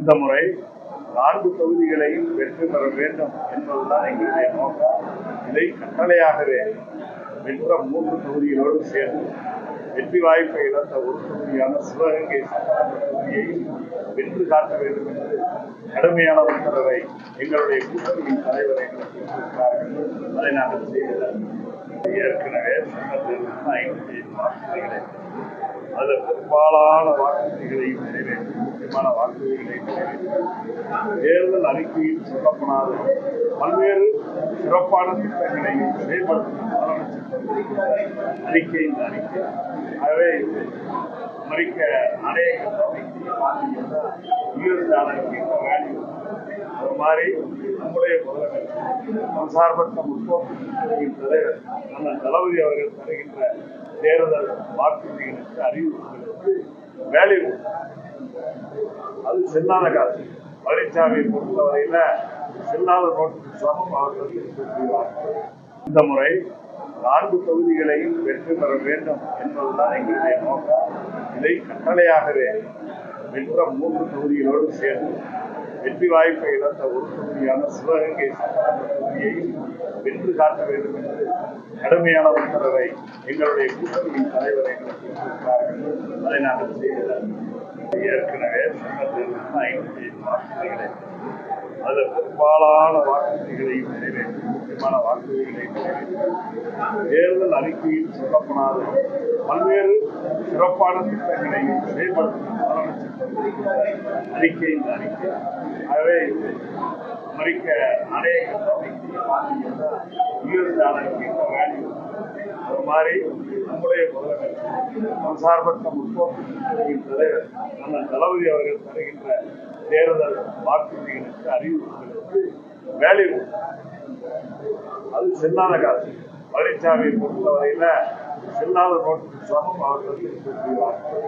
இந்த முறை 4 தொகுதிகளையும் வெற்றி பெற வேண்டும் என்பதுதான் எங்களுடைய நோக்கம். இதை கட்டளையாகவே வென்ற 3 தொகுதிகளோடு சேர்ந்து வெற்றி வாய்ப்பை இழந்த ஒரு தொகுதியான சிவகங்கை சட்டமன்ற தொகுதியை வென்று காட்ட வேண்டும் என்று கடுமையான உத்தரவை எங்களுடைய கூட்டணியின் தலைவர் எங்களுக்கு கொடுத்திருக்கிறார்கள். அதை நாங்கள் செய்கிறோம். ஏற்கனவே சட்டத்தில் 55 வாக்குறுதிகளை அதில் பெரும்பாலான வாக்குறுதிகளையும் நிறைவேற்றி முக்கியமான வாக்குறுதிகளை நிறைவேற்றி தேர்தல் அறிக்கையில் சொல்லப்படாத பல்வேறு சிறப்பான திட்டங்களையும் செயல்படுத்தும் அறிக்கை இந்த அறிக்கை. ஆகவே அமெரிக்க நாணய வேல்யூ அது மாதிரி நம்முடைய முதலமைச்சர் சார்பற்ற முற்போக்கு தலைவர் அண்ணன் தளபதி அவர்கள் தருகின்ற தேர்தல் வாக்குறுதிகளுக்கு அறிவிப்புகளுக்கு வேல்யூ அது செல்லாத காசு. பழனிசாமியை பொறுத்தவரையில செல்லாத நோட்டுக்கு சமம் அவர்கள் செய்வார்கள். இந்த முறை 4 தொகுதிகளையும் வெற்றி பெற வேண்டும் என்பதுதான் எங்களுடைய நோக்கம். இதை கட்டளையாகவே வென்ற 3 தொகுதிகளோடு சேர்ந்து வெற்றி வாய்ப்பை இழந்த ஒரு தொகுதியான சிவகங்கை சட்டமன்ற தொகுதியை வென்று காட்ட வேண்டும் என்று கடுமையான உத்தரவை எங்களுடைய கூட்டணியின் தலைவர் எங்களுக்கு கொடுத்திருக்கிறார்கள். அதை நாங்கள் செய்கிறோம். ஏற்கனவே சட்டத்தில் 55 வாக்குறுதிகளை அதில் பெரும்பாலான வாக்குறுதிகளையும் நிறைவேற்றி முக்கியமான வாக்குறுதிகளை நிறைவேற்றி தேர்தல் அறிக்கையில் சொல்லப்படாத பல்வேறு சிறப்பான திட்டங்களையும் செயல்படுத்தும் முதலமைச்சர் அறிக்கை இந்த அறிக்கை. ஆகவே அமெரிக்க நாணய வேல்யூ அது மாதிரி நம்முடைய முதலமைச்சர் சார்பற்ற முற்போக்கு தலைவர் அண்ணன் தளபதி அவர்கள் தருகின்ற தேர்தல் வாக்குறுதிகளுக்கு அறிவிப்புகளுக்கு வேல்யூ அது செல்லாத காசு. பழனிசாமியை பொறுத்தவரையில செல்லாத நோட்டுக்கு சமம் அவர்கள் செய்வார்கள்.